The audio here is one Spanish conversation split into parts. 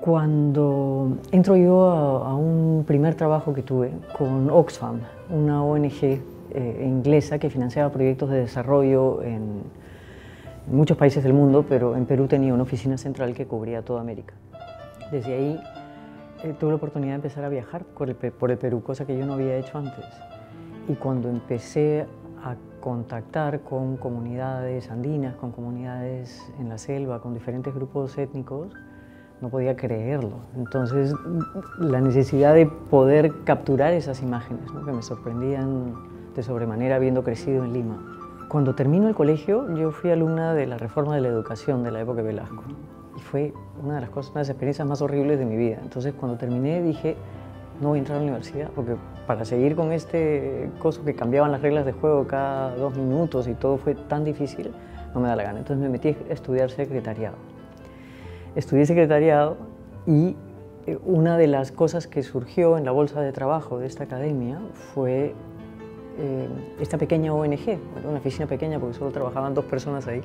Cuando entro yo a un primer trabajo que tuve con Oxfam, una ONG inglesa que financiaba proyectos de desarrollo en muchos países del mundo, pero en Perú tenía una oficina central que cubría toda América. Desde ahí tuve la oportunidad de empezar a viajar por el Perú, cosa que yo no había hecho antes. Y cuando empecé a contactar con comunidades andinas, con comunidades en la selva, con diferentes grupos étnicos, no podía creerlo. Entonces, la necesidad de poder capturar esas imágenes, ¿no?, que me sorprendían de sobremanera habiendo crecido en Lima. Cuando termino el colegio, yo fui alumna de la reforma de la educación de la época de Velasco. Y fue una de las experiencias más horribles de mi vida. Entonces, cuando terminé, dije, no voy a entrar a la universidad, porque para seguir con este coso que cambiaban las reglas de juego cada 2 minutos y todo fue tan difícil, no me da la gana. Entonces me metí a estudiar secretariado. Estudié secretariado y una de las cosas que surgió en la bolsa de trabajo de esta academia fue esta pequeña ONG, una oficina pequeña porque solo trabajaban 2 personas ahí.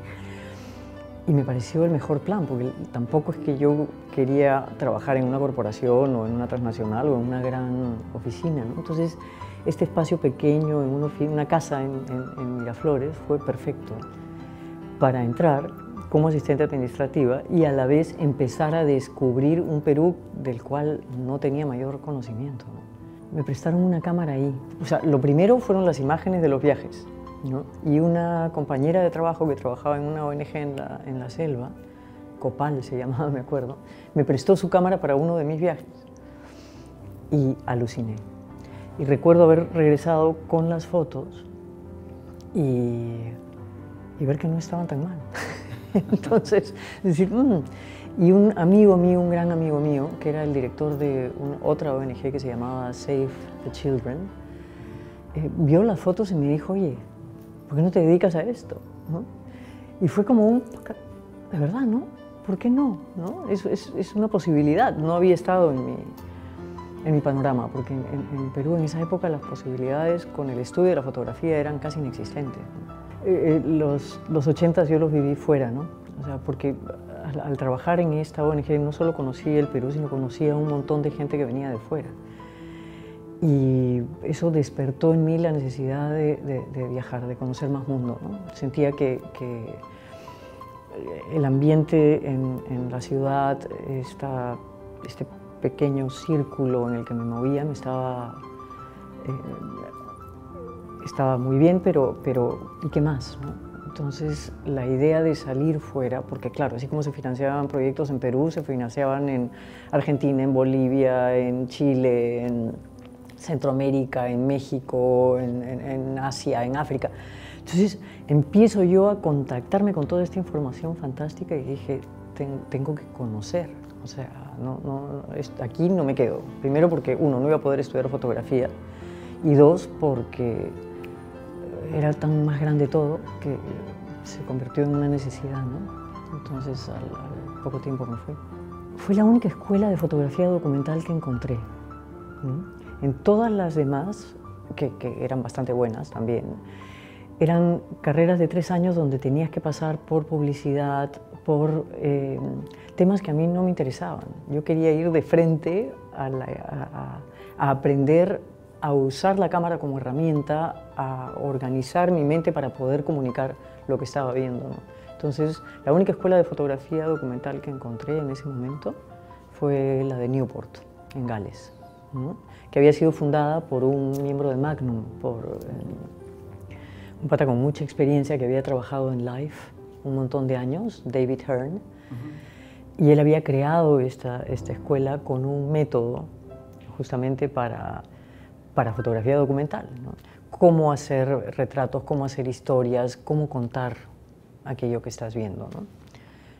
Y me pareció el mejor plan, porque tampoco es que yo quería trabajar en una corporación o en una transnacional o en una gran oficina, ¿no? Entonces, este espacio pequeño, en una casa en Miraflores, fue perfecto para entrar como asistente administrativa y a la vez empezar a descubrir un Perú del cual no tenía mayor conocimiento, ¿no? Me prestaron una cámara ahí. O sea, lo primero fueron las imágenes de los viajes, ¿no? Y una compañera de trabajo que trabajaba en una ONG en la selva, Copal se llamaba, me acuerdo, me prestó su cámara para uno de mis viajes y aluciné. Y recuerdo haber regresado con las fotos y ver que no estaban tan mal. Entonces, decir, Y un amigo mío, un gran amigo mío, que era el director de otra ONG que se llamaba Save the Children, vio las fotos y me dijo, oye, ¿por qué no te dedicas a esto? ¿No? Y fue como de verdad, ¿no? ¿Por qué no? ¿No? Es una posibilidad. No había estado en mi panorama, porque en Perú en esa época las posibilidades con el estudio de la fotografía eran casi inexistentes. Los 80s yo los viví fuera, ¿no? O sea, porque al trabajar en esta ONG no solo conocí el Perú, sino conocí a un montón de gente que venía de fuera. Y eso despertó en mí la necesidad de viajar, de conocer más mundo, ¿no? Sentía que el ambiente en la ciudad, este pequeño círculo en el que me movía, estaba muy bien, pero ¿y qué más, no? Entonces, la idea de salir fuera, porque claro, así como se financiaban proyectos en Perú, se financiaban en Argentina, en Bolivia, en Chile, en Centroamérica, en México, en Asia, en África. Entonces, empiezo yo a contactarme con toda esta información fantástica y dije, tengo que conocer. O sea, aquí no me quedo. Primero porque, uno, no iba a poder estudiar fotografía, y dos, porque era tan más grande todo que se convirtió en una necesidad, ¿no? Entonces, al poco tiempo me fui. Fue la única escuela de fotografía documental que encontré, ¿no? En todas las demás, que eran bastante buenas también, eran carreras de 3 años donde tenías que pasar por publicidad, por temas que a mí no me interesaban. Yo quería ir de frente a aprender a usar la cámara como herramienta, a organizar mi mente para poder comunicar lo que estaba viendo, ¿no? Entonces, la única escuela de fotografía documental que encontré en ese momento fue la de Newport, en Gales, ¿no? Que había sido fundada por un miembro de Magnum, por un pata con mucha experiencia que había trabajado en Life un montón de años, David Hearn, y él había creado esta escuela con un método justamente para fotografía documental, ¿no? Cómo hacer retratos, cómo hacer historias, cómo contar aquello que estás viendo, ¿no?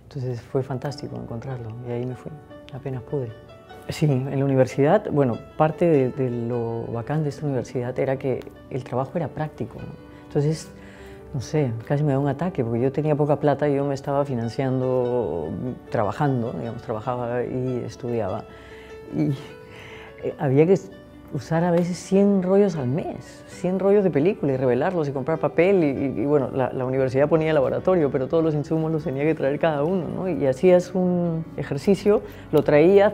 Entonces fue fantástico encontrarlo y ahí me fui, apenas pude. Sí, en la universidad, bueno, parte de lo bacán de esta universidad era que el trabajo era práctico, ¿no? Entonces, no sé, casi me da un ataque porque yo tenía poca plata y yo me estaba financiando trabajando, digamos, trabajaba y estudiaba. Y había que usar a veces 100 rollos al mes, 100 rollos de película y revelarlos y comprar papel y bueno, la universidad ponía el laboratorio, pero todos los insumos los tenía que traer cada uno, ¿no? Y hacías un ejercicio, lo traías,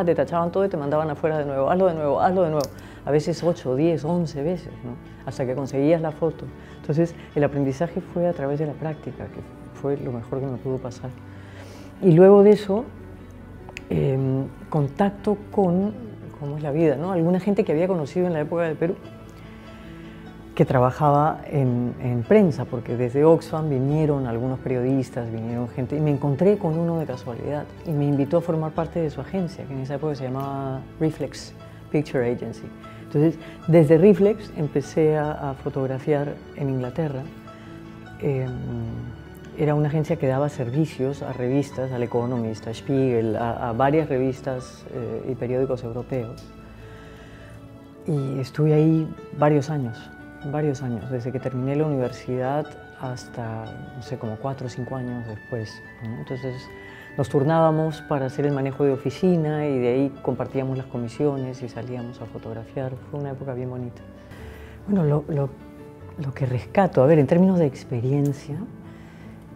te tachaban todo y te mandaban afuera de nuevo, hazlo de nuevo, hazlo de nuevo. A veces 8, 10, 11 veces, ¿no? Hasta que conseguías la foto. Entonces el aprendizaje fue a través de la práctica, que fue lo mejor que me pudo pasar. Y luego de eso, contacto con cómo es la vida, ¿no? Alguna gente que había conocido en la época del Perú, que trabajaba en prensa, porque desde Oxfam vinieron algunos periodistas, vinieron gente, y me encontré con uno de casualidad, y me invitó a formar parte de su agencia, que en esa época se llamaba Reflex Picture Agency. Entonces, desde Reflex empecé a fotografiar en Inglaterra. Era una agencia que daba servicios a revistas, al Economist, a Spiegel, a varias revistas y periódicos europeos. Y estuve ahí varios años, desde que terminé la universidad hasta, no sé, como 4 o 5 años después, ¿no? Entonces nos turnábamos para hacer el manejo de oficina y de ahí compartíamos las comisiones y salíamos a fotografiar. Fue una época bien bonita. Bueno, lo que rescato, a ver, en términos de experiencia,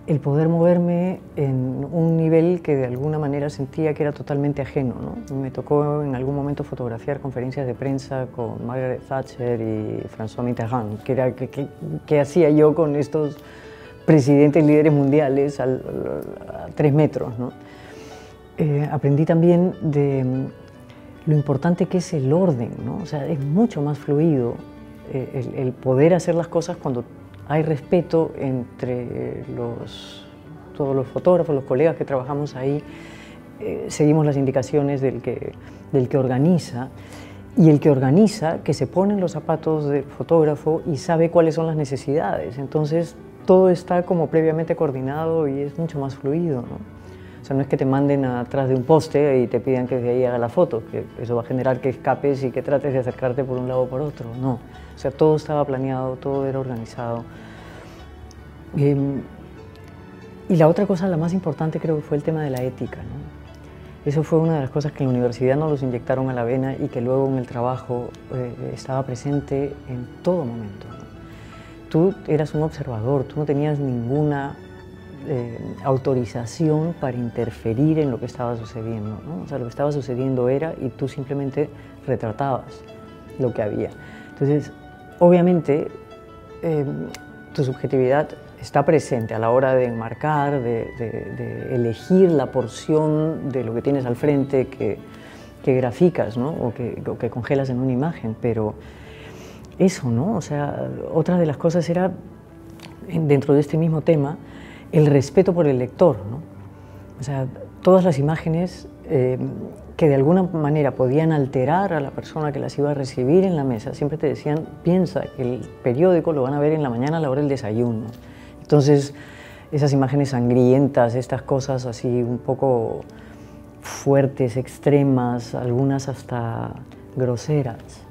el poder moverme en un nivel que de alguna manera sentía que era totalmente ajeno, ¿no? Me tocó en algún momento fotografiar conferencias de prensa con Margaret Thatcher y François Mitterrand, que hacía yo con estos presidentes líderes mundiales a 3 metros, ¿no? Aprendí también de lo importante que es el orden, ¿no? O sea, es mucho más fluido el poder hacer las cosas cuando hay respeto entre todos los fotógrafos, los colegas que trabajamos ahí, seguimos las indicaciones del que organiza, y el que organiza, que se pone en los zapatos del fotógrafo y sabe cuáles son las necesidades. Entonces, todo está como previamente coordinado y es mucho más fluido, ¿no? O sea, no es que te manden atrás de un poste y te pidan que desde ahí haga la foto, que eso va a generar que escapes y que trates de acercarte por un lado o por otro, no. O sea, todo estaba planeado, todo era organizado. Y la otra cosa, la más importante, creo que fue el tema de la ética, ¿no? Eso fue una de las cosas que en la universidad nos los inyectaron a la vena y que luego en el trabajo estaba presente en todo momento, ¿no? Tú eras un observador, tú no tenías ninguna autorización para interferir en lo que estaba sucediendo, ¿no? O sea, lo que estaba sucediendo era y tú simplemente retratabas lo que había. Entonces, obviamente, tu subjetividad está presente a la hora de enmarcar, de elegir la porción de lo que tienes al frente que graficas, ¿no? o que congelas en una imagen, pero eso, ¿no? O sea, otra de las cosas era, dentro de este mismo tema, el respeto por el lector, ¿no? O sea, todas las imágenes que de alguna manera podían alterar a la persona que las iba a recibir en la mesa, siempre te decían, piensa que el periódico lo van a ver en la mañana a la hora del desayuno. Entonces, esas imágenes sangrientas, estas cosas así un poco fuertes, extremas, algunas hasta groseras,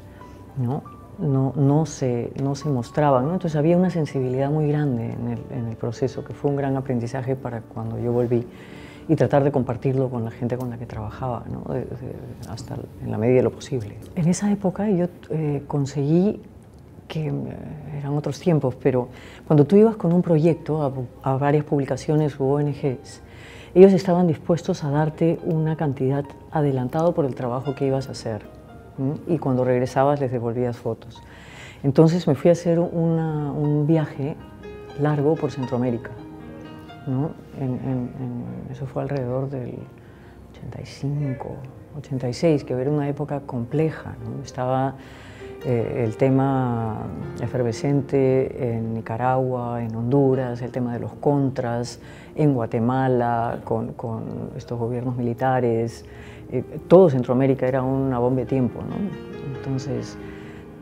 ¿no? No se mostraban, ¿no? Entonces había una sensibilidad muy grande en el proceso, que fue un gran aprendizaje para cuando yo volví, y tratar de compartirlo con la gente con la que trabajaba, ¿no? Hasta en la medida de lo posible. En esa época yo conseguí, que eran otros tiempos, pero cuando tú ibas con un proyecto a varias publicaciones u ONGs, ellos estaban dispuestos a darte una cantidad adelantado por el trabajo que ibas a hacer, y cuando regresabas les devolvías fotos. Entonces me fui a hacer un viaje largo por Centroamérica, ¿no? Eso fue alrededor del 85, 86, que era una época compleja, ¿no? Estaba el tema efervescente en Nicaragua, en Honduras, el tema de los contras, en Guatemala, con estos gobiernos militares. Todo Centroamérica era una bomba de tiempo, ¿no? Entonces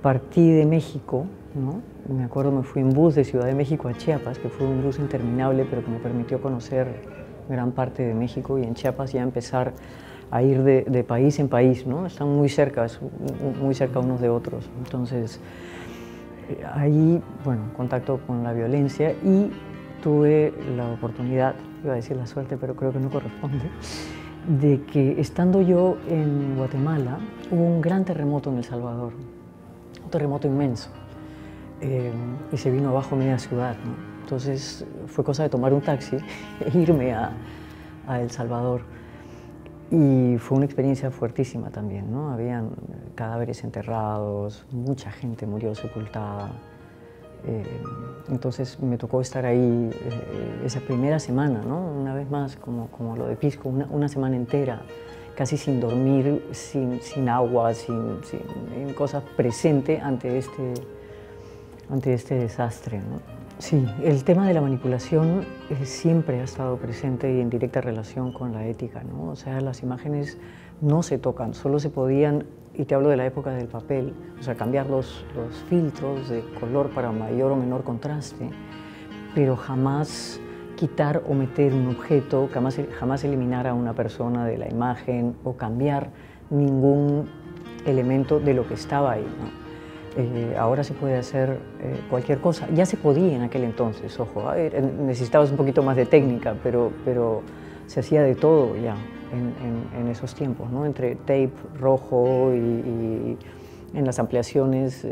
partí de México, ¿no? Me acuerdo, me fui en bus de Ciudad de México a Chiapas, que fue un bus interminable, pero que me permitió conocer gran parte de México, y en Chiapas ya empezar a ir de país en país, ¿no? Están muy cerca unos de otros. Entonces, ahí, bueno, contacto con la violencia, y tuve la oportunidad, iba a decir la suerte, pero creo que no corresponde, de que estando yo en Guatemala hubo un gran terremoto en El Salvador, un terremoto inmenso, y se vino abajo media ciudad, ¿no? Entonces fue cosa de tomar un taxi e irme a El Salvador. Y fue una experiencia fuertísima también, ¿no? Habían cadáveres enterrados, mucha gente murió sepultada. Entonces me tocó estar ahí esa primera semana, ¿no? Una vez más, como lo de Pisco, una semana entera, casi sin dormir, sin agua, sin cosas, presente ante este desastre, ¿no? Sí, el tema de la manipulación siempre ha estado presente y en directa relación con la ética, ¿no? O sea, las imágenes no se tocan, solo se podían, y te hablo de la época del papel, o sea, cambiar los filtros de color para mayor o menor contraste, pero jamás quitar o meter un objeto, jamás eliminar a una persona de la imagen o cambiar ningún elemento de lo que estaba ahí, ¿no? Ahora se puede hacer cualquier cosa. Ya se podía en aquel entonces, ojo, necesitabas un poquito más de técnica, pero se hacía de todo ya en esos tiempos, ¿no? Entre tape rojo y en las ampliaciones,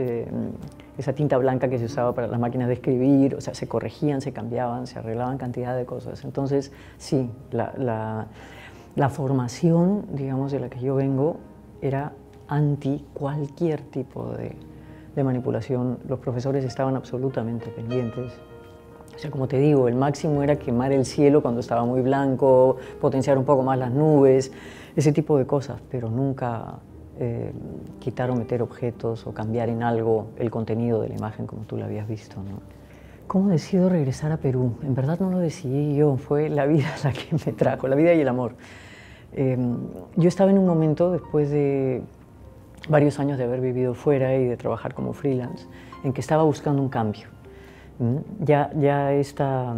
esa tinta blanca que se usaba para las máquinas de escribir, o sea, se corregían, se cambiaban, se arreglaban cantidad de cosas. Entonces, sí, la formación, digamos, de la que yo vengo era anti cualquier tipo de manipulación. Los profesores estaban absolutamente pendientes. O sea, como te digo, el máximo era quemar el cielo cuando estaba muy blanco, potenciar un poco más las nubes, ese tipo de cosas, pero nunca quitar o meter objetos o cambiar en algo el contenido de la imagen como tú la habías visto, ¿no? ¿Cómo decido regresar a Perú? En verdad no lo decidí yo, fue la vida la que me trajo, la vida y el amor. Yo estaba en un momento, después de varios años de haber vivido fuera y de trabajar como freelance, en que estaba buscando un cambio. Ya esta,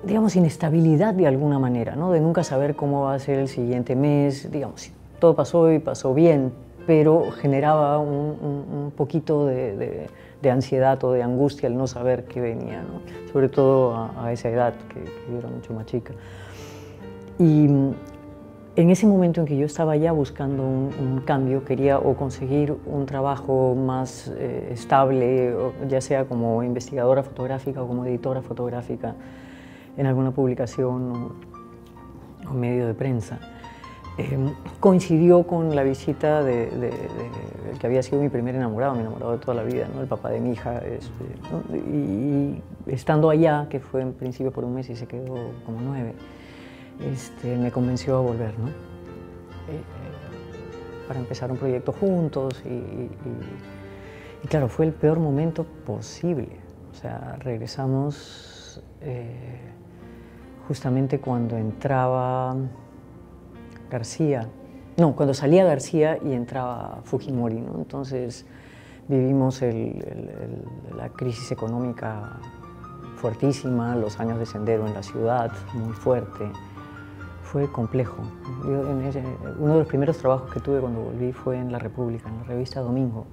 digamos, inestabilidad de alguna manera, ¿no? De nunca saber cómo va a ser el siguiente mes, digamos, todo pasó y pasó bien, pero generaba un poquito de ansiedad o de angustia el no saber qué venía, ¿no? Sobre todo a esa edad, que yo era mucho más chica. Y en ese momento en que yo estaba ya buscando un cambio, quería o conseguir un trabajo más estable, ya sea como investigadora fotográfica o como editora fotográfica en alguna publicación o medio de prensa. Coincidió con la visita del que había sido mi primer enamorado, mi enamorado de toda la vida, ¿no? El papá de mi hija. ¿No? Y estando allá, que fue en principio por un mes y se quedó como 9, me convenció a volver, ¿no? Para empezar un proyecto juntos y claro, fue el peor momento posible. O sea, regresamos justamente cuando entraba García, no, cuando salía García y entraba Fujimori, ¿no? Entonces vivimos la crisis económica fuertísima, los años de Sendero en la ciudad, muy fuerte. Fue complejo. Uno de los primeros trabajos que tuve cuando volví fue en La República, en la revista Domingo.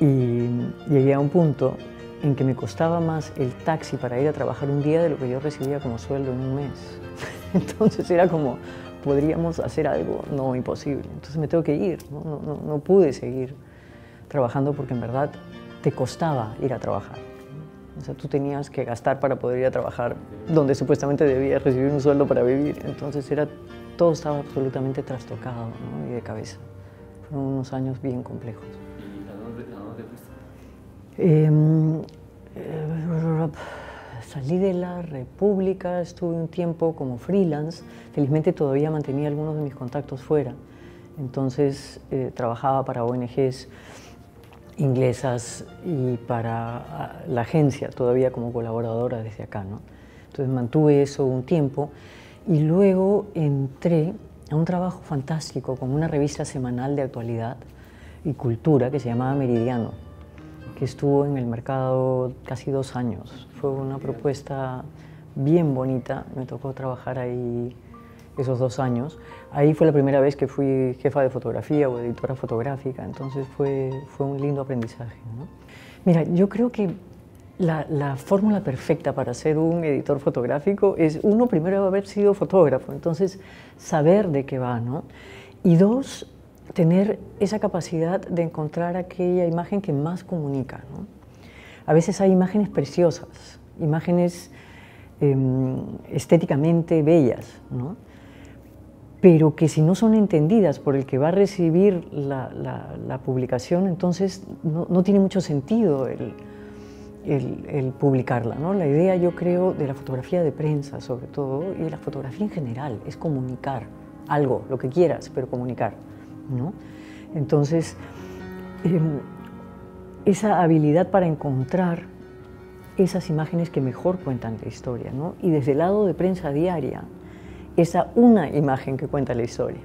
Y llegué a un punto en que me costaba más el taxi para ir a trabajar un día de lo que yo recibía como sueldo en un mes. Entonces era como, ¿podríamos hacer algo? No, imposible. Entonces me tengo que ir. No pude seguir trabajando porque en verdad te costaba ir a trabajar. O sea, tú tenías que gastar para poder ir a trabajar donde supuestamente debías recibir un sueldo para vivir. Entonces todo estaba absolutamente trastocado, ¿no? Y de cabeza. Fueron unos años bien complejos. ¿Y a dónde fuiste? Salí de La República, estuve un tiempo como freelance. Felizmente todavía mantenía algunos de mis contactos fuera. Entonces trabajaba para ONGs inglesas y para la agencia, todavía como colaboradora desde acá, ¿no? Entonces mantuve eso un tiempo y luego entré a un trabajo fantástico con una revista semanal de actualidad y cultura que se llamaba Meridiano, que estuvo en el mercado casi 2 años. Fue una propuesta bien bonita, me tocó trabajar ahí esos 2 años. Ahí fue la primera vez que fui jefa de fotografía o editora fotográfica, entonces fue un lindo aprendizaje, ¿no? Mira, yo creo que La fórmula perfecta para ser un editor fotográfico es, uno, primero haber sido fotógrafo, entonces saber de qué va, ¿no? Y dos, tener esa capacidad de encontrar aquella imagen que más comunica, ¿no? A veces hay imágenes preciosas, imágenes estéticamente bellas, ¿no? Pero que si no son entendidas por el que va a recibir la publicación, entonces no tiene mucho sentido el publicarla, ¿no? La idea, yo creo, de la fotografía de prensa, sobre todo, y de la fotografía en general, es comunicar algo, lo que quieras, pero comunicar, ¿no? Entonces, esa habilidad para encontrar esas imágenes que mejor cuentan la historia, ¿no? Y desde el lado de prensa diaria, esa una imagen que cuenta la historia,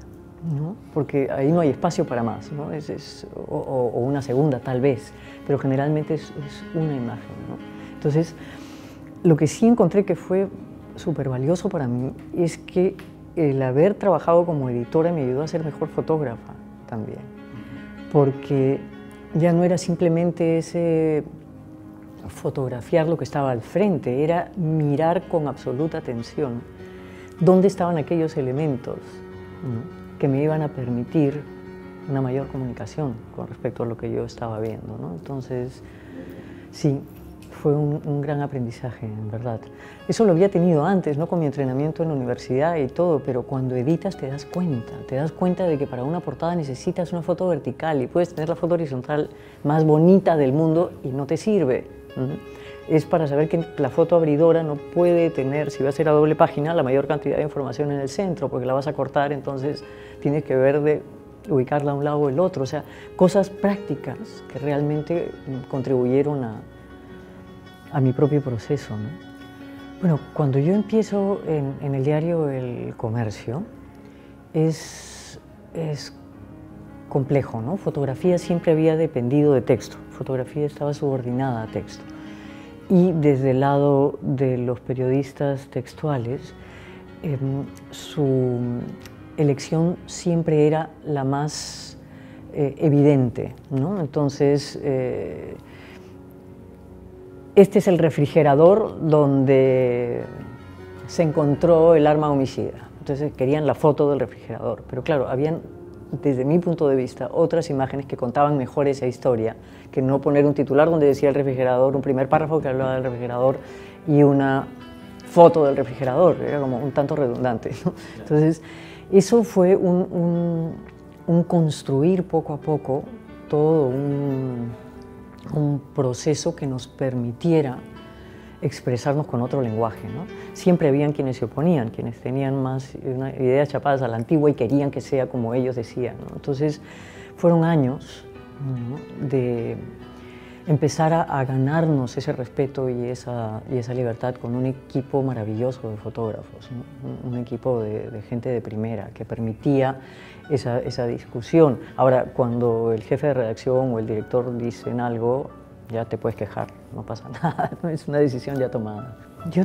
¿no? Porque ahí no hay espacio para más, ¿no? O una segunda tal vez, pero generalmente es una imagen, ¿no? Entonces, lo que sí encontré que fue súper valioso para mí es que el haber trabajado como editora me ayudó a ser mejor fotógrafa también, porque ya no era simplemente ese fotografiar lo que estaba al frente, era mirar con absoluta atención dónde estaban aquellos elementos, ¿no?, que me iban a permitir una mayor comunicación con respecto a lo que yo estaba viendo, ¿no? Entonces, sí, fue un gran aprendizaje, en verdad. Eso lo había tenido antes, ¿no?, con mi entrenamiento en la universidad y todo, pero cuando editas te das cuenta de que para una portada necesitas una foto vertical y puedes tener la foto horizontal más bonita del mundo y no te sirve. Es para saber que la foto abridora no puede tener, si va a ser a doble página, la mayor cantidad de información en el centro, porque la vas a cortar, entonces tienes que ver de ubicarla a un lado o el otro. O sea, cosas prácticas que realmente contribuyeron a mi propio proceso, ¿no? Bueno, cuando yo empiezo en el diario El Comercio, es complejo, ¿no? Fotografía siempre había dependido de texto, fotografía estaba subordinada a texto. Y desde el lado de los periodistas textuales, su elección siempre era la más evidente, ¿no? Entonces, este es el refrigerador donde se encontró el arma homicida. Entonces querían la foto del refrigerador, pero claro, habían, desde mi punto de vista, otras imágenes que contaban mejor esa historia, que no poner un titular donde decía el refrigerador, un primer párrafo que hablaba del refrigerador y una foto del refrigerador, era como un tanto redundante, ¿no? Entonces, eso fue un construir poco a poco todo un proceso que nos permitiera expresarnos con otro lenguaje, ¿no? Siempre habían quienes se oponían, quienes tenían más ideas chapadas a la antigua y querían que sea como ellos decían, ¿no? Entonces, fueron años, ¿no?, de empezar a ganarnos ese respeto y esa libertad con un equipo maravilloso de fotógrafos, ¿no? Un equipo de gente de primera que permitía esa discusión. Ahora, cuando el jefe de redacción o el director dicen algo, ya te puedes quejar, no pasa nada, ¿no? Es una decisión ya tomada. Yo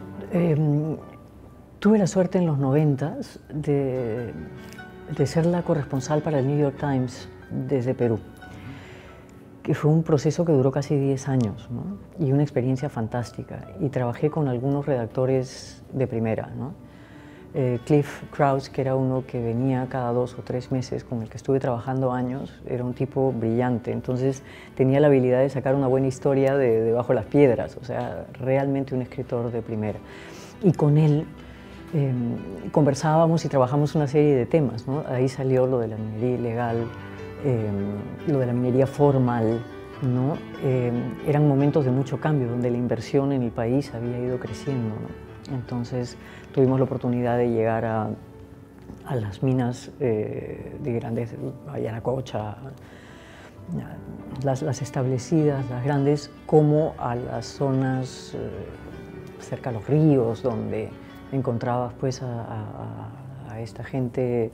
tuve la suerte en los 90s de ser la corresponsal para el New York Times desde Perú, que fue un proceso que duró casi 10 años, ¿no? Y una experiencia fantástica. Y trabajé con algunos redactores de primera, ¿no? Cliff Krause, que era uno que venía cada 2 o 3 meses, con el que estuve trabajando años, era un tipo brillante, entonces tenía la habilidad de sacar una buena historia de debajo de las piedras, o sea, realmente un escritor de primera. Y con él conversábamos y trabajamos una serie de temas, ¿no? Ahí salió lo de la minería ilegal, lo de la minería formal, ¿no? Eran momentos de mucho cambio, donde la inversión en el país había ido creciendo, ¿no? Entonces tuvimos la oportunidad de llegar a las minas de grandes, a Yanacocha, las establecidas, las grandes, como a las zonas cerca a los ríos, donde encontrabas pues a esta gente,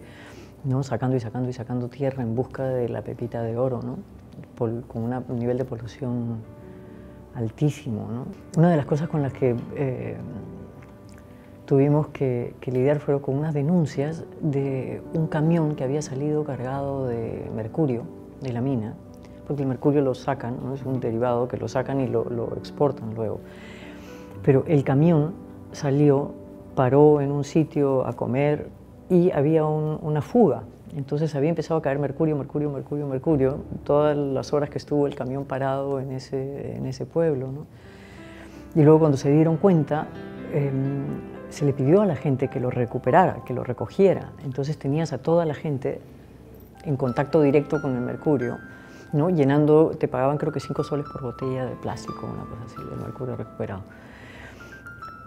¿no?, sacando y sacando y sacando tierra en busca de la pepita de oro, ¿no?, con un nivel de polución altísimo, ¿no? Una de las cosas con las que tuvimos que lidiar fueron con unas denuncias de un camión que había salido cargado de mercurio de la mina, porque el mercurio lo sacan, ¿no? Es un derivado que lo sacan y lo exportan luego. Pero el camión salió, paró en un sitio a comer y había una fuga. Entonces había empezado a caer mercurio, mercurio, mercurio, mercurio, todas las horas que estuvo el camión parado en ese pueblo, ¿no? Y luego cuando se dieron cuenta, se le pidió a la gente que lo recuperara, que lo recogiera. Entonces tenías a toda la gente en contacto directo con el mercurio, ¿no? Llenando, te pagaban creo que 5 soles por botella de plástico, una cosa así, de mercurio recuperado.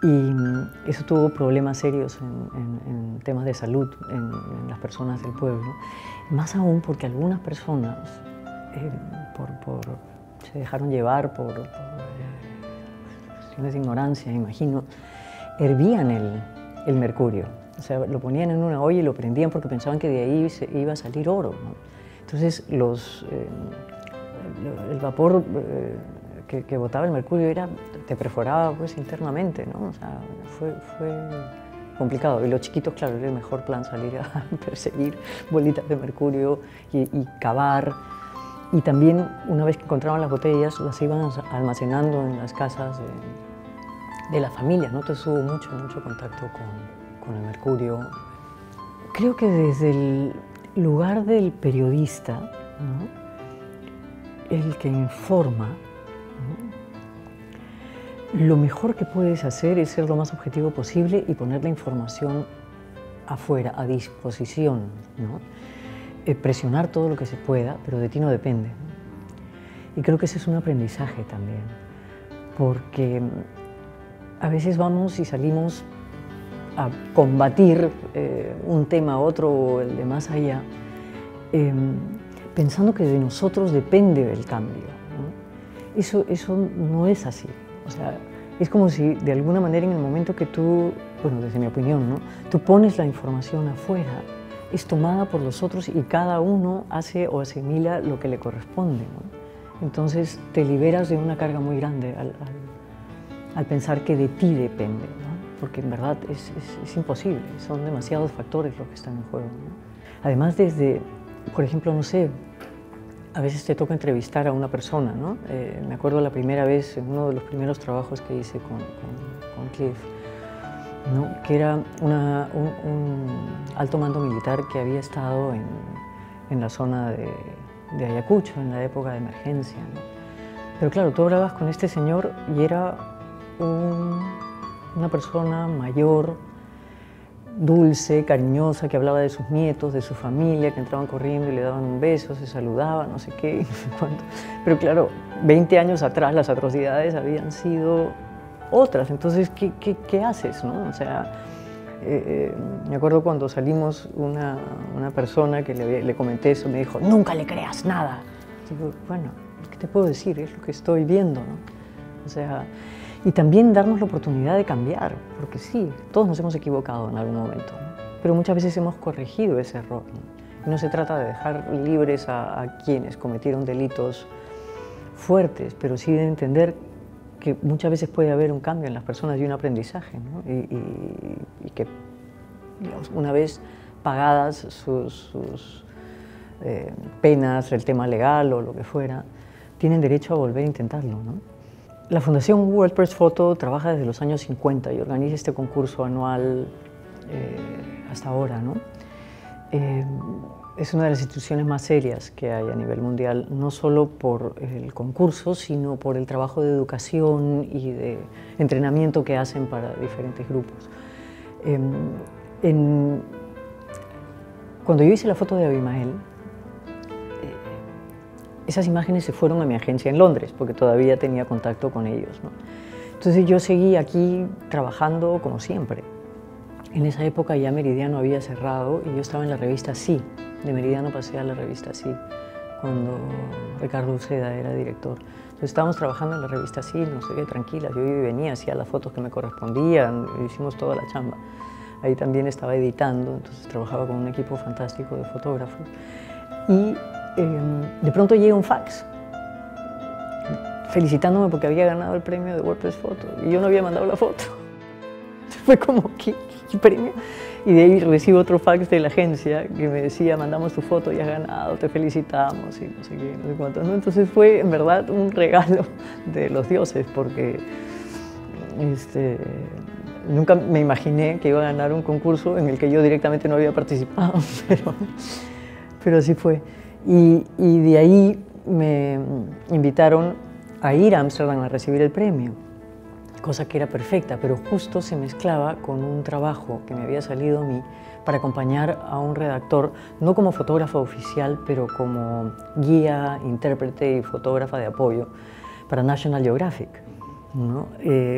Y eso tuvo problemas serios en temas de salud en las personas del pueblo. Más aún porque algunas personas se dejaron llevar por cuestiones de ignorancia, imagino, hervían el mercurio. O sea, lo ponían en una olla y lo prendían porque pensaban que de ahí iba a salir oro, ¿no? Entonces, el vapor que botaba el mercurio te perforaba pues, internamente, ¿no? O sea, fue complicado. Y los chiquitos, claro, era el mejor plan salir a perseguir bolitas de mercurio y cavar. Y también, una vez que encontraban las botellas, las iban almacenando en las casas de las familias, ¿no? Entonces hubo mucho contacto con el mercurio. Creo que desde el lugar del periodista, ¿no? El que informa, ¿no? Lo mejor que puedes hacer es ser lo más objetivo posible y poner la información afuera, a disposición, ¿no? Presionar todo lo que se pueda, pero de ti no depende, ¿no? Y creo que ese es un aprendizaje también, porque a veces vamos y salimos a combatir un tema, otro o el de más allá, pensando que de nosotros depende el cambio, ¿no? Eso no es así. O sea, es como si de alguna manera en el momento que tú, bueno, desde mi opinión, ¿no? Tú pones la información afuera, es tomada por los otros y cada uno hace o asimila lo que le corresponde, ¿no? Entonces te liberas de una carga muy grande al pensar que de ti depende, ¿no? Porque en verdad es imposible, son demasiados factores los que están en juego, ¿no? Además, por ejemplo, no sé, a veces te toca entrevistar a una persona, ¿no? Me acuerdo la primera vez, en uno de los primeros trabajos que hice con Cliff, ¿no? Que era un alto mando militar que había estado en la zona de Ayacucho, en la época de emergencia, ¿no? Pero claro, tú hablabas con este señor y era una persona mayor, dulce, cariñosa, que hablaba de sus nietos, de su familia, que entraban corriendo y le daban un beso, se saludaban, no sé qué, no sé cuánto. Pero claro, 20 años atrás las atrocidades habían sido otras, entonces, ¿qué haces, no? O sea, me acuerdo cuando salimos, una persona que le comenté eso, me dijo, nunca le creas nada. Digo, bueno, ¿qué te puedo decir? Es lo que estoy viendo, ¿no? O sea, y también darnos la oportunidad de cambiar, porque sí, todos nos hemos equivocado en algún momento, ¿no? Pero muchas veces hemos corregido ese error, ¿no? Y no se trata de dejar libres a quienes cometieron delitos fuertes, pero sí de entender que muchas veces puede haber un cambio en las personas y un aprendizaje, ¿no? Y que, digamos, una vez pagadas sus penas, el tema legal o lo que fuera, tienen derecho a volver a intentarlo, ¿no? La Fundación World Press Photo trabaja desde los años 50 y organiza este concurso anual hasta ahora, ¿no? Es una de las instituciones más serias que hay a nivel mundial, no solo por el concurso, sino por el trabajo de educación y de entrenamiento que hacen para diferentes grupos. Cuando yo hice la foto de Abimael, esas imágenes se fueron a mi agencia en Londres, porque todavía tenía contacto con ellos, ¿no? Entonces yo seguí aquí trabajando como siempre. En esa época ya Meridiano había cerrado y yo estaba en la revista Sí. De Meridiano pasé a la revista Sí, cuando Ricardo Uceda era director. Entonces estábamos trabajando en la revista Sí, no sé qué, tranquilas. Yo iba y venía, hacía las fotos que me correspondían, hicimos toda la chamba. Ahí también estaba editando, entonces trabajaba con un equipo fantástico de fotógrafos. Y de pronto llega un fax felicitándome porque había ganado el premio de WordPress Photo y yo no había mandado la foto. Fue como, ¿qué premio? Y de ahí recibo otro fax de la agencia que me decía, mandamos tu foto, ya has ganado, te felicitamos y no sé qué, no sé cuánto, ¿no? Entonces fue en verdad un regalo de los dioses porque nunca me imaginé que iba a ganar un concurso en el que yo directamente no había participado, pero así fue. Y de ahí me invitaron a ir a Ámsterdam a recibir el premio, cosa que era perfecta, pero justo se mezclaba con un trabajo que me había salido a mí para acompañar a un redactor, no como fotógrafa oficial, pero como guía, intérprete y fotógrafa de apoyo para National Geographic, ¿no?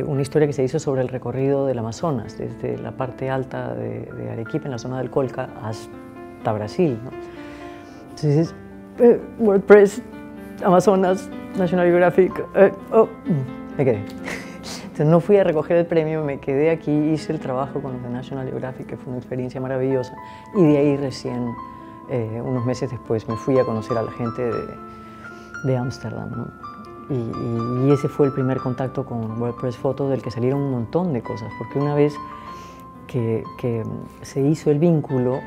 Una historia que se hizo sobre el recorrido del Amazonas, desde la parte alta de Arequipa, en la zona del Colca, hasta Brasil, ¿no? Entonces, WordPress, Amazonas, National Geographic, me quedé. Entonces no fui a recoger el premio, me quedé aquí, hice el trabajo con los de National Geographic, que fue una experiencia maravillosa, y de ahí recién, unos meses después, me fui a conocer a la gente de Ámsterdam, ¿no? Y ese fue el primer contacto con WordPress Photo, del que salieron un montón de cosas, porque una vez que se hizo el vínculo,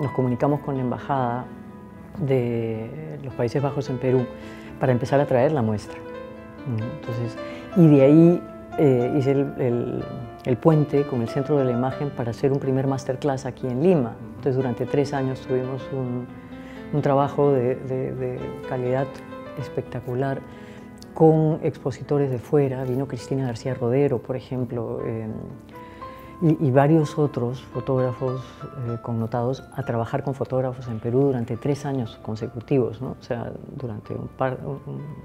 nos comunicamos con la embajada de los Países Bajos en Perú para empezar a traer la muestra. Entonces, y de ahí hice el puente con el Centro de la Imagen para hacer un primer masterclass aquí en Lima. Entonces durante 3 años tuvimos un trabajo de calidad espectacular con expositores de fuera. Vino Cristina García Rodero, por ejemplo, y varios otros fotógrafos connotados a trabajar con fotógrafos en Perú durante 3 años consecutivos, ¿no? O sea, durante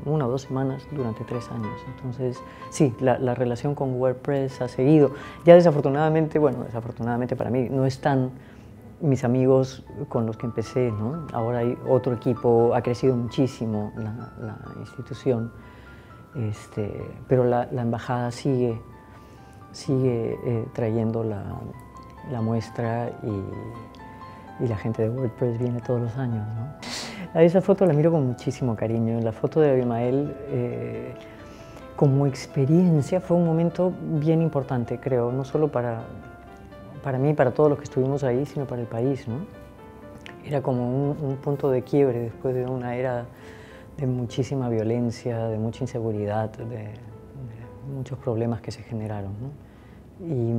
una o 2 semanas, durante 3 años. Entonces, sí, la relación con WordPress ha seguido. Ya desafortunadamente, bueno, desafortunadamente para mí, no están mis amigos con los que empecé, ¿no? Ahora hay otro equipo, ha crecido muchísimo la institución, pero la embajada sigue trayendo la muestra y la gente de WordPress viene todos los años, ¿no? A esa foto la miro con muchísimo cariño. La foto de Abimael, como experiencia, fue un momento bien importante, creo, no solo para mí, para todos los que estuvimos ahí, sino para el país, ¿no? Era como un punto de quiebre después de una era de muchísima violencia, de mucha inseguridad, de muchos problemas que se generaron, ¿no? Y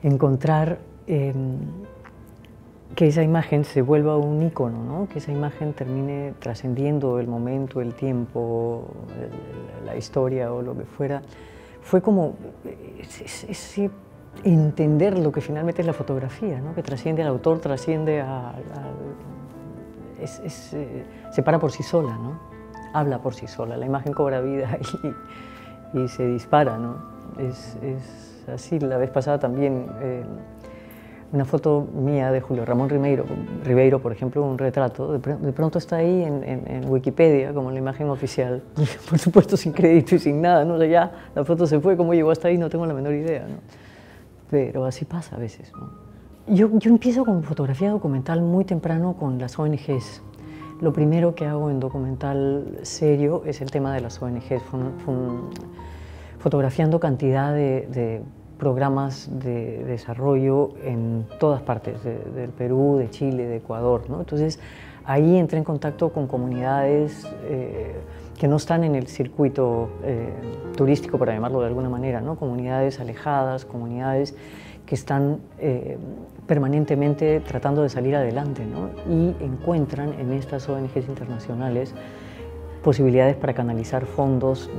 encontrar que esa imagen se vuelva un ícono, ¿no? Que esa imagen termine trascendiendo el momento, el tiempo, la historia o lo que fuera, fue como ese entender lo que finalmente es la fotografía, ¿no? Que trasciende al autor, trasciende se para por sí sola, ¿no? Habla por sí sola, la imagen cobra vida y se dispara, ¿no? Es así. La vez pasada también, una foto mía de Julio Ramón Ribeiro, por ejemplo, un retrato, de pronto está ahí en Wikipedia como la imagen oficial, por supuesto sin crédito y sin nada, ¿no? O sea, ya la foto se fue, cómo llegó hasta ahí no tengo la menor idea, ¿no? Pero así pasa a veces, ¿no? Yo empiezo con fotografía documental muy temprano con las ONGs. Lo primero que hago en documental serio es el tema de las ONGs, fotografiando cantidad de programas de desarrollo en todas partes, del Perú, de Chile, de Ecuador, ¿no? Entonces ahí entré en contacto con comunidades que no están en el circuito turístico, para llamarlo de alguna manera, ¿no? Comunidades alejadas, comunidades que están permanentemente tratando de salir adelante, ¿no? Y encuentran en estas ONGs internacionales posibilidades para canalizar fondos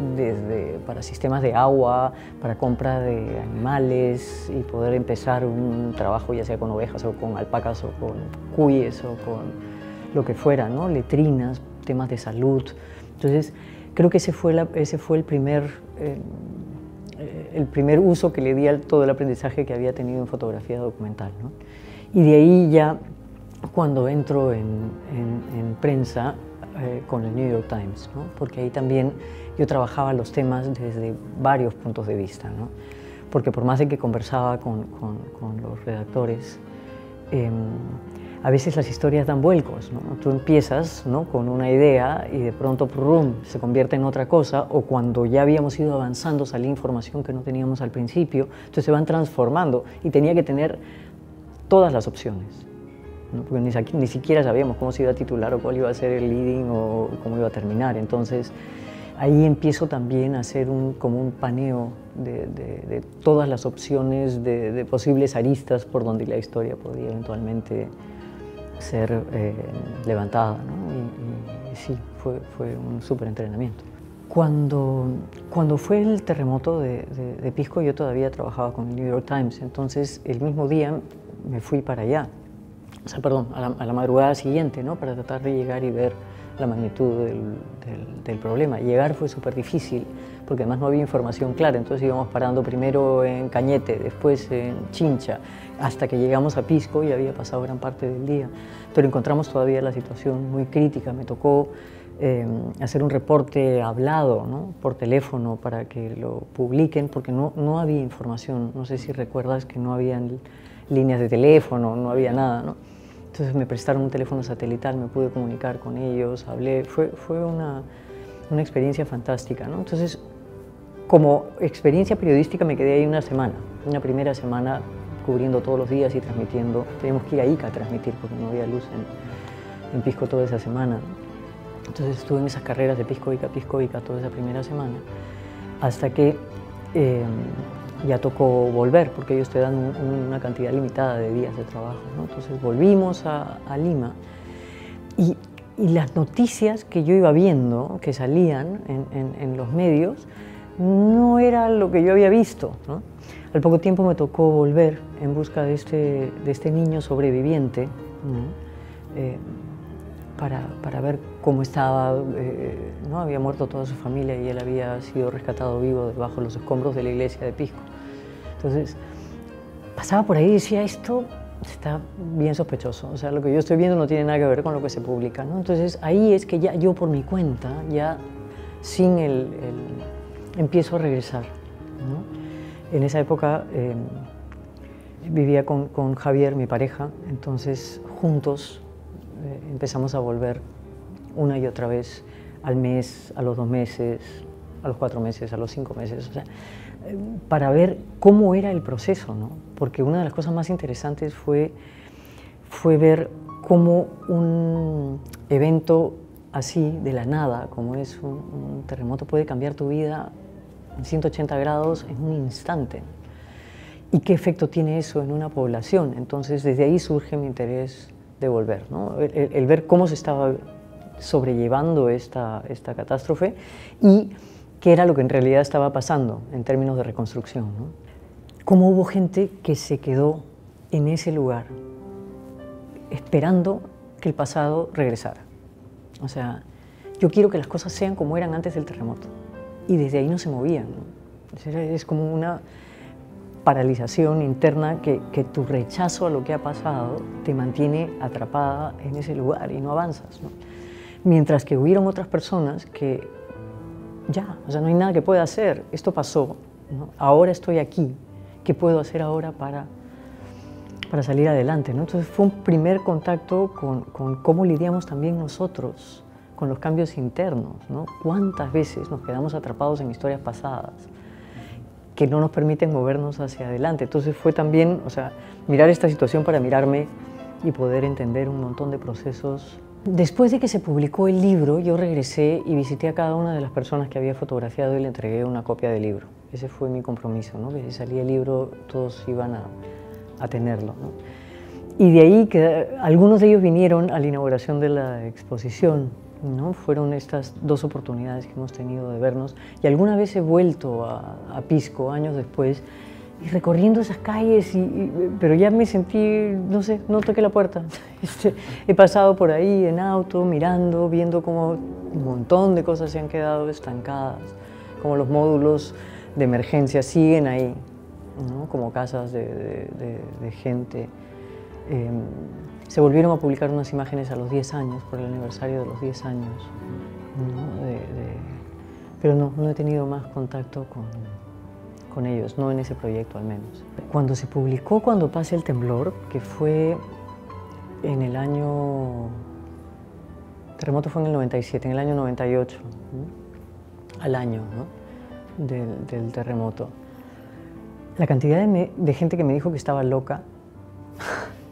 para sistemas de agua, para compra de animales y poder empezar un trabajo ya sea con ovejas o con alpacas o con cuyes o con lo que fuera, ¿no? Letrinas, temas de salud. Entonces, creo que ese fue el primer uso que le di a todo el aprendizaje que había tenido en fotografía documental, ¿no? Y de ahí ya, cuando entro en prensa, con el New York Times, ¿no? Porque ahí también yo trabajaba los temas desde varios puntos de vista, ¿no? Porque por más de que conversaba con los redactores, a veces las historias dan vuelcos, ¿no? Tú empiezas, ¿no?, con una idea y de pronto ¡prum!, se convierte en otra cosa, o cuando ya habíamos ido avanzando salía información que no teníamos al principio, entonces se van transformando y tenía que tener todas las opciones, ¿no? Porque ni siquiera sabíamos cómo se iba a titular o cuál iba a ser el leading o cómo iba a terminar. Entonces ahí empiezo también a hacer como un paneo de todas las opciones, de posibles aristas por donde la historia podía eventualmente ser levantada, ¿no? Y sí, fue un súper entrenamiento. Cuando fue el terremoto de Pisco, yo todavía trabajaba con el New York Times, entonces el mismo día me fui para allá, o sea, perdón, a la madrugada siguiente, ¿no?, para tratar de llegar y ver la magnitud del problema. Llegar fue súper difícil, porque además no había información clara, entonces íbamos parando primero en Cañete, después en Chincha, hasta que llegamos a Pisco y había pasado gran parte del día. Pero encontramos todavía la situación muy crítica. Me tocó hacer un reporte hablado, ¿no?, por teléfono para que lo publiquen, porque no había información. No sé si recuerdas que no habían líneas de teléfono, no había nada, ¿no? Entonces me prestaron un teléfono satelital, me pude comunicar con ellos, hablé, fue una experiencia fantástica, ¿no? Entonces, como experiencia periodística me quedé ahí una primera semana cubriendo todos los días y transmitiendo. Teníamos que ir a Ica a transmitir porque no había luz en Pisco toda esa semana, ¿no? Entonces estuve en esas carreras de Pisco Ica toda esa primera semana, hasta que ya tocó volver, porque ellos te dan una cantidad limitada de días de trabajo, ¿no? Entonces volvimos a Lima y las noticias que yo iba viendo, que salían en los medios, no era lo que yo había visto, ¿no? Al poco tiempo me tocó volver en busca de este niño sobreviviente, ¿no?, para ver cómo estaba, ¿no? Había muerto toda su familia y él había sido rescatado vivo debajo de los escombros de la iglesia de Pisco. Entonces, pasaba por ahí y decía, esto está bien sospechoso, o sea, lo que yo estoy viendo no tiene nada que ver con lo que se publica, ¿no? Entonces, ahí es que ya yo por mi cuenta, ya sin empiezo a regresar, ¿no? En esa época vivía con Javier, mi pareja, entonces juntos empezamos a volver una y otra vez al mes, a los 2 meses, a los 4 meses, a los 5 meses, o sea, para ver cómo era el proceso, ¿no? Porque una de las cosas más interesantes fue ver cómo un evento así, de la nada, como es un terremoto, puede cambiar tu vida en 180 grados en un instante. ¿Y qué efecto tiene eso en una población? Entonces, desde ahí surge mi interés de volver, ¿no? El ver cómo se estaba sobrellevando esta catástrofe y qué era lo que en realidad estaba pasando en términos de reconstrucción, ¿no? Cómo hubo gente que se quedó en ese lugar esperando que el pasado regresara. O sea, yo quiero que las cosas sean como eran antes del terremoto. Y desde ahí no se movían, ¿no? Es como una paralización interna que tu rechazo a lo que ha pasado te mantiene atrapada en ese lugar y no avanzas, ¿no? Mientras que hubieron otras personas que ya, o sea, no hay nada que pueda hacer, esto pasó, ¿no? Ahora estoy aquí, ¿qué puedo hacer ahora para salir adelante, ¿no? Entonces fue un primer contacto con cómo lidiamos también nosotros con los cambios internos, ¿no? ¿Cuántas veces nos quedamos atrapados en historias pasadas que no nos permiten movernos hacia adelante? Entonces fue también, o sea, mirar esta situación para mirarme y poder entender un montón de procesos. Después de que se publicó el libro, yo regresé y visité a cada una de las personas que había fotografiado y le entregué una copia del libro. Ese fue mi compromiso, ¿no? Que si salía el libro, todos iban a tenerlo, ¿no? Y de ahí que algunos de ellos vinieron a la inauguración de la exposición, ¿no? Fueron estas 2 oportunidades que hemos tenido de vernos. Y alguna vez he vuelto a Pisco, años después, y recorriendo esas calles, pero ya me sentí, no sé, no toqué la puerta. He pasado por ahí en auto, mirando, viendo cómo un montón de cosas se han quedado estancadas, como los módulos de emergencia siguen ahí, ¿no? Como casas de gente. Se volvieron a publicar unas imágenes a los 10 años, por el aniversario de los 10 años, ¿no? Pero no he tenido más contacto con ellos, no en ese proyecto al menos. Cuando se publicó Cuando pase el temblor, que fue en el año... Terremoto fue en el 97, en el año 98, ¿no? Al año, ¿no? del terremoto. La cantidad de gente que me dijo que estaba loca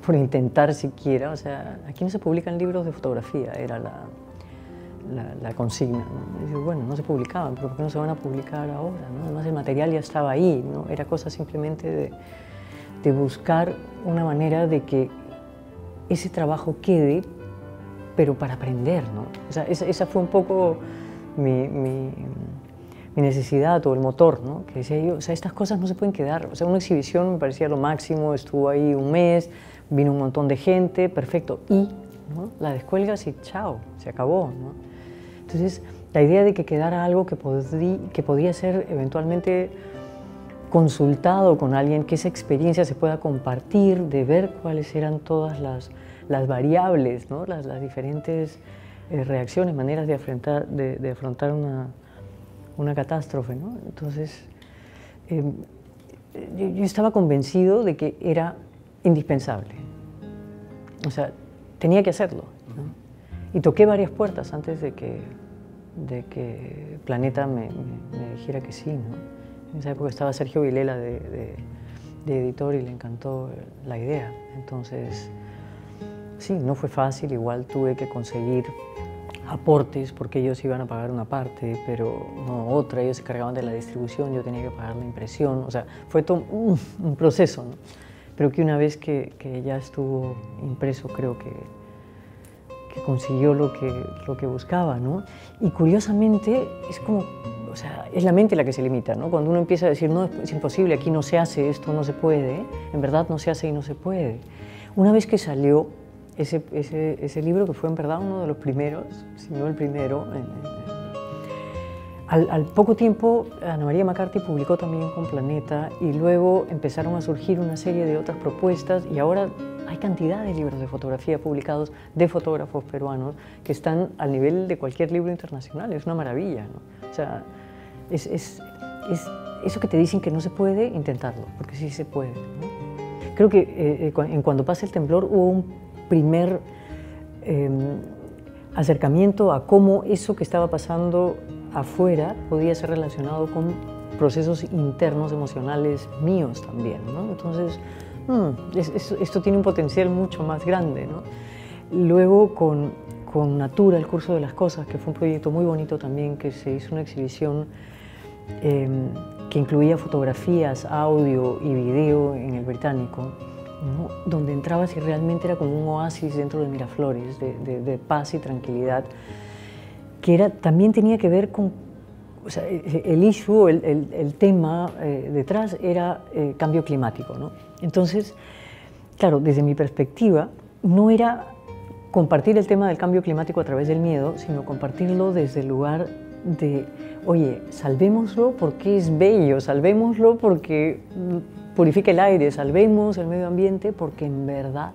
por intentar siquiera, o sea, aquí no se publican libros de fotografía, era la consigna, ¿no? Y digo, bueno, no se publicaban, pero ¿por qué no se van a publicar ahora, ¿no? Además el material ya estaba ahí, ¿no? Era cosa simplemente de buscar una manera de que ese trabajo quede, pero para aprender, ¿no? O sea, esa fue un poco mi necesidad o el motor, ¿no? Que decía yo, o sea, estas cosas no se pueden quedar. O sea, una exhibición me parecía lo máximo, estuvo ahí un mes, vino un montón de gente, perfecto, y ¿no? La descuelgas y chao, se acabó, ¿no? Entonces, la idea de que quedara algo que podía ser eventualmente consultado con alguien, que esa experiencia se pueda compartir, de ver cuáles eran todas las variables, ¿no? las diferentes reacciones, maneras de afrontar una catástrofe, ¿no? Entonces, yo estaba convencido de que era indispensable. O sea, tenía que hacerlo, ¿no? Y toqué varias puertas antes de que Planeta me dijera que sí, ¿no? En esa época estaba Sergio Vilela de editor y le encantó la idea. Entonces, sí, no fue fácil, igual tuve que conseguir aportes porque ellos iban a pagar una parte, pero no otra, ellos se cargaban de la distribución, yo tenía que pagar la impresión, o sea, fue todo un proceso, ¿no? Pero que una vez que ya estuvo impreso, creo que consiguió lo que buscaba, ¿no? Y curiosamente es como, o sea, es la mente la que se limita, ¿no? Cuando uno empieza a decir, no, es imposible, aquí no se hace, esto no se puede, en verdad no se hace y no se puede. Una vez que salió ese libro, que fue en verdad uno de los primeros, si no el primero, al poco tiempo Ana María McCarthy publicó también con Planeta y luego empezaron a surgir una serie de otras propuestas y ahora hay cantidad de libros de fotografía publicados de fotógrafos peruanos que están al nivel de cualquier libro internacional. Es una maravilla, ¿no? O sea, es eso que te dicen que no se puede, intentarlo, porque sí se puede, ¿no? Creo que en Cuando pasa el temblor hubo un primer acercamiento a cómo eso que estaba pasando afuera podía ser relacionado con procesos internos emocionales míos también, ¿no? Entonces, esto tiene un potencial mucho más grande, ¿no? Luego con Natura, el curso de las cosas, que fue un proyecto muy bonito también, que se hizo una exhibición que incluía fotografías, audio y video en el Británico, ¿no? Donde entrabas y realmente era como un oasis dentro de Miraflores, de paz y tranquilidad, que también tenía que ver con, o sea, el issue, el tema detrás era cambio climático, ¿no? Entonces, claro, desde mi perspectiva, no era compartir el tema del cambio climático a través del miedo, sino compartirlo desde el lugar de, oye, salvémoslo porque es bello, salvémoslo porque purifica el aire, salvemos el medio ambiente porque en verdad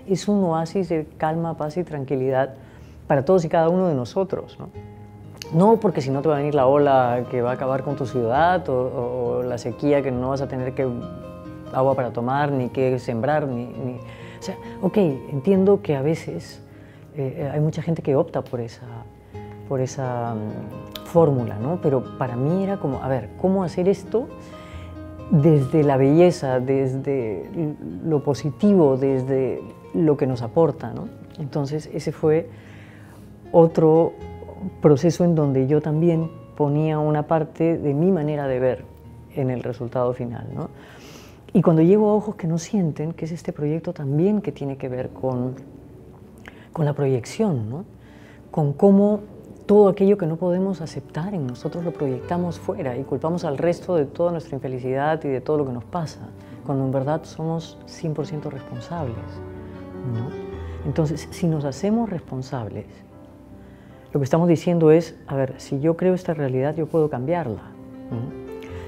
es un oasis de calma, paz y tranquilidad para todos y cada uno de nosotros, ¿no? No porque si no te va a venir la ola que va a acabar con tu ciudad o la sequía que no vas a tener agua para tomar, ni que sembrar, o sea, ok, entiendo que a veces hay mucha gente que opta por esa fórmula, ¿no? Pero para mí era como, a ver, ¿cómo hacer esto desde la belleza, desde lo positivo, desde lo que nos aporta, ¿no? Entonces ese fue otro proceso en donde yo también ponía una parte de mi manera de ver en el resultado final, ¿no? Y cuando llego a Ojos que no sienten, que es este proyecto también que tiene que ver con la proyección, ¿no? Con cómo todo aquello que no podemos aceptar en nosotros lo proyectamos fuera y culpamos al resto de toda nuestra infelicidad y de todo lo que nos pasa, cuando en verdad somos 100% responsables, ¿no? Entonces, si nos hacemos responsables, lo que estamos diciendo es, a ver, si yo creo esta realidad, yo puedo cambiarla, ¿no?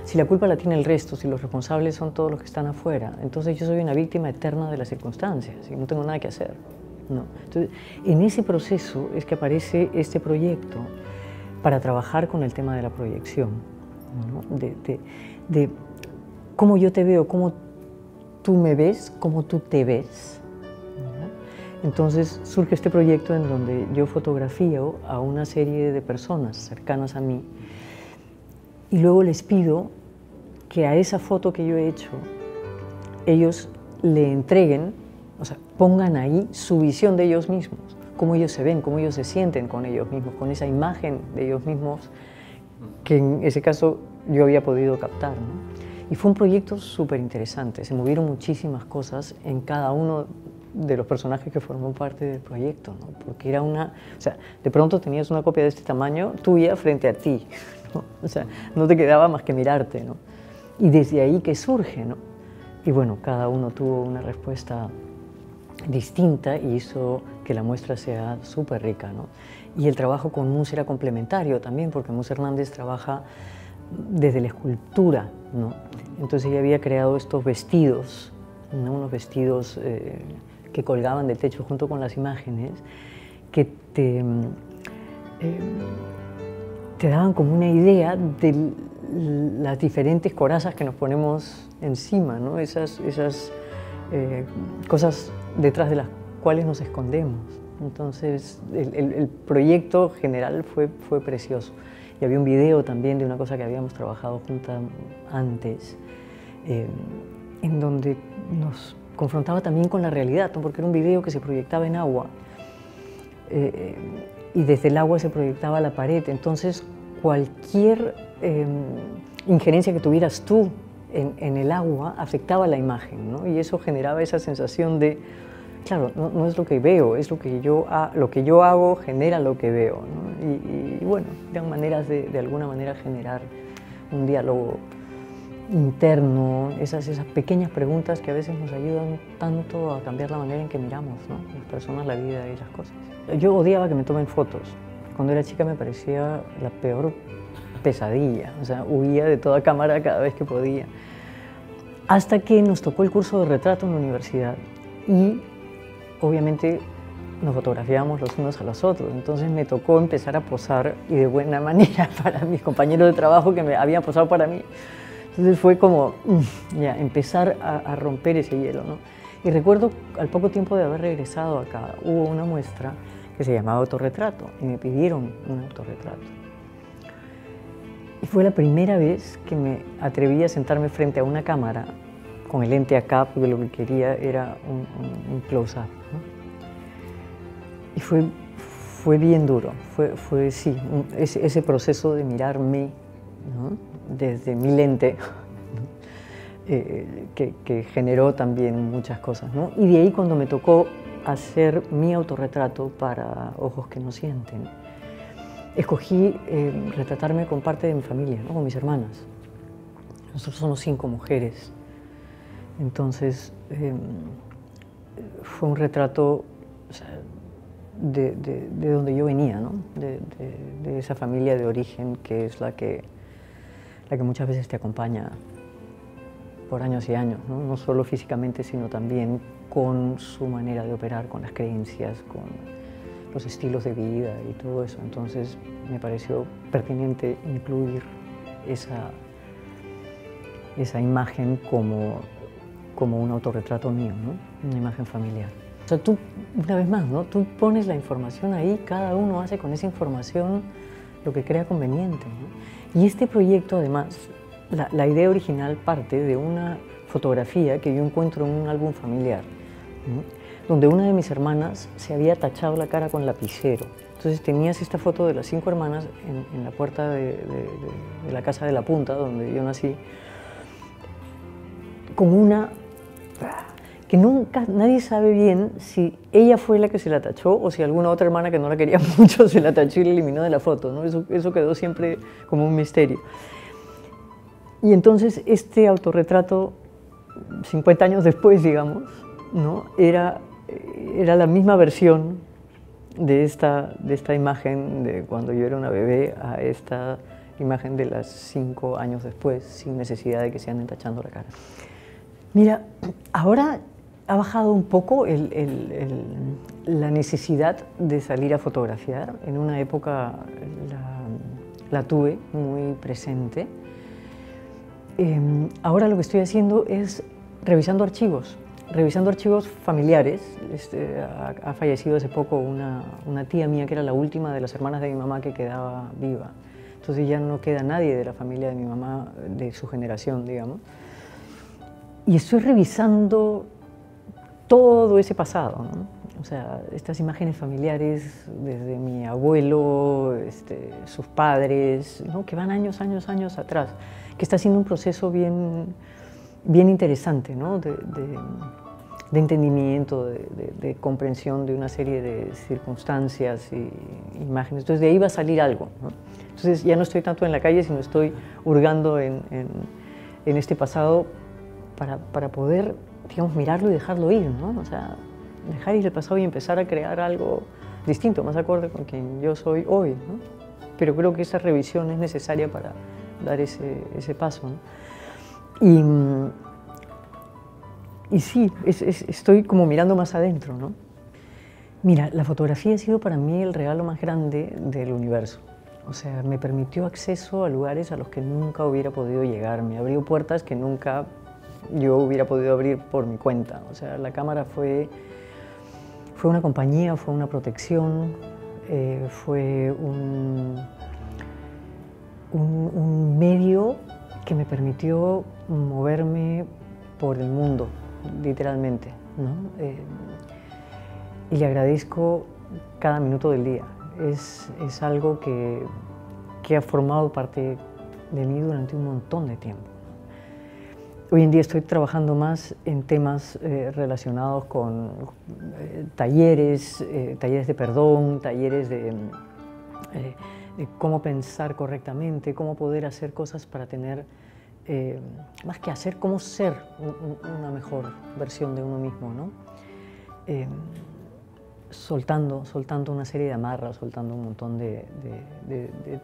Si la culpa la tiene el resto, si los responsables son todos los que están afuera, entonces yo soy una víctima eterna de las circunstancias y no tengo nada que hacer, ¿no? Entonces, en ese proceso es que aparece este proyecto para trabajar con el tema de la proyección, ¿no? De cómo yo te veo, cómo tú me ves, cómo tú te ves, ¿no? Entonces surge este proyecto en donde yo fotografío a una serie de personas cercanas a mí y luego les pido que a esa foto que yo he hecho ellos le entreguen, o sea, pongan ahí su visión de ellos mismos, cómo ellos se ven, cómo ellos se sienten con ellos mismos, con esa imagen de ellos mismos que en ese caso yo había podido captar, ¿no? Y fue un proyecto súper interesante, se movieron muchísimas cosas en cada uno de los personajes que formó parte del proyecto, ¿no? Porque era una, o sea, de pronto tenías una copia de este tamaño tuya frente a ti, ¿no? O sea, no te quedaba más que mirarte, ¿no? Y desde ahí que surge, ¿no? Y bueno, cada uno tuvo una respuesta distinta y hizo que la muestra sea súper rica, ¿no? Y el trabajo con Mus era complementario también, porque Mus Hernández trabaja desde la escultura, ¿no? Entonces ella había creado estos vestidos, ¿no? Unos vestidos que colgaban del techo junto con las imágenes, que te daban como una idea de las diferentes corazas que nos ponemos encima, ¿no? Esas cosas detrás de las cuales nos escondemos. Entonces el proyecto general fue precioso. Y había un video también de una cosa que habíamos trabajado juntas antes, en donde nos confrontaba también con la realidad, ¿no? Porque era un video que se proyectaba en agua y desde el agua se proyectaba la pared. Entonces cualquier injerencia que tuvieras tú en el agua afectaba la imagen, ¿no? Y eso generaba esa sensación de, claro, no es lo que veo, es lo que yo hago genera lo que veo, ¿no? Y bueno, eran maneras de alguna manera generar un diálogo interno, esas pequeñas preguntas que a veces nos ayudan tanto a cambiar la manera en que miramos, ¿no? Las personas, la vida y las cosas. Yo odiaba que me tomen fotos. Cuando era chica me parecía la peor pesadilla, o sea, huía de toda cámara cada vez que podía. Hasta que nos tocó el curso de retrato en la universidad y obviamente nos fotografiábamos los unos a los otros, entonces me tocó empezar a posar y de buena manera para mis compañeros de trabajo que me habían posado para mí. Entonces fue como ya empezar a romper ese hielo, ¿no? Y recuerdo al poco tiempo de haber regresado acá, hubo una muestra que se llamaba autorretrato y me pidieron un autorretrato. Y fue la primera vez que me atreví a sentarme frente a una cámara con el lente acá, porque lo que quería era un close-up, ¿no? Y fue bien duro, fue sí, ese proceso de mirarme, ¿no? Desde mi lente, ¿no? Que generó también muchas cosas, ¿no? Y de ahí cuando me tocó hacer mi autorretrato para Ojos que no sienten, escogí retratarme con parte de mi familia, ¿no? Con mis hermanas. Nosotros somos 5 mujeres. Entonces, fue un retrato, o sea, de donde yo venía, ¿no? De esa familia de origen que es la que muchas veces te acompaña por años y años, ¿no? No solo físicamente, sino también con su manera de operar, con las creencias, con los estilos de vida y todo eso. Entonces me pareció pertinente incluir esa imagen como un autorretrato mío, ¿no? Una imagen familiar. O sea, tú, una vez más, ¿no? Tú pones la información ahí, cada uno hace con esa información lo que crea conveniente, ¿no? Y este proyecto, además, la idea original parte de una fotografía que yo encuentro en un álbum familiar, ¿no? Donde una de mis hermanas se había tachado la cara con lapicero. Entonces tenías esta foto de las 5 hermanas en la puerta de la casa de la Punta, donde yo nací, con una que nunca, nadie sabe bien si ella fue la que se la tachó o si alguna otra hermana que no la quería mucho se la tachó y la eliminó de la foto, ¿no? Eso quedó siempre como un misterio. Y entonces este autorretrato, 50 años después, digamos, ¿no? Era la misma versión de esta imagen de cuando yo era una bebé a esta imagen de las 5 años después, sin necesidad de que se anden tachando la cara. Mira, ahora ha bajado un poco la necesidad de salir a fotografiar. En una época la tuve muy presente. Ahora lo que estoy haciendo es revisando archivos revisando archivos familiares, ha fallecido hace poco una tía mía que era la última de las hermanas de mi mamá que quedaba viva. Entonces ya no queda nadie de la familia de mi mamá, de su generación, digamos. Y estoy revisando todo ese pasado, ¿no? O sea, estas imágenes familiares desde mi abuelo, sus padres, ¿no? Que van años atrás, que está haciendo un proceso bien interesante, ¿no? de entendimiento, de comprensión de una serie de circunstancias y imágenes. Entonces de ahí va a salir algo, ¿no? Entonces ya no estoy tanto en la calle, sino estoy hurgando en este pasado para poder, digamos, mirarlo y dejarlo ir, ¿no? O sea, dejar ir el pasado y empezar a crear algo distinto, más acorde con quien yo soy hoy, ¿no? Pero creo que esa revisión es necesaria para dar ese paso, ¿no? Y sí, estoy como mirando más adentro, ¿no? Mira, la fotografía ha sido para mí el regalo más grande del universo. O sea, me permitió acceso a lugares a los que nunca hubiera podido llegar, me abrió puertas que nunca yo hubiera podido abrir por mi cuenta. O sea, la cámara fue una compañía, fue una protección, fue un medio que me permitió moverme por el mundo, literalmente, ¿no? Y le agradezco cada minuto del día. Es algo que ha formado parte de mí durante un montón de tiempo. Hoy en día estoy trabajando más en temas relacionados con talleres de perdón, talleres de cómo pensar correctamente, cómo poder hacer cosas para tener, más que hacer, cómo ser una mejor versión de uno mismo, ¿no? Soltando una serie de amarras, soltando un montón de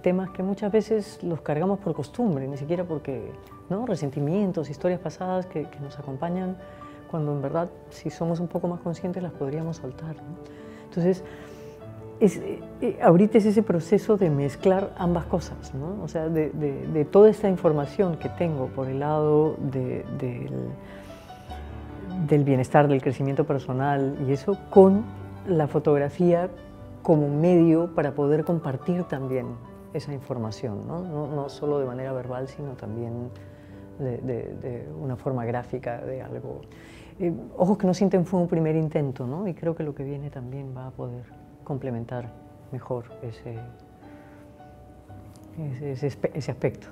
temas que muchas veces los cargamos por costumbre, ni siquiera porque, ¿no? Resentimientos, historias pasadas que nos acompañan, cuando en verdad, si somos un poco más conscientes, las podríamos soltar, ¿no? Entonces, ahorita es ese proceso de mezclar ambas cosas, ¿no? O sea, de toda esta información que tengo por el lado del bienestar, del crecimiento personal y eso, con la fotografía como medio para poder compartir también esa información, ¿no? No solo de manera verbal, sino también de una forma gráfica de algo. Ojos que no sienten fue un primer intento, ¿no? Y creo que lo que viene también va a poder complementar mejor ese aspecto.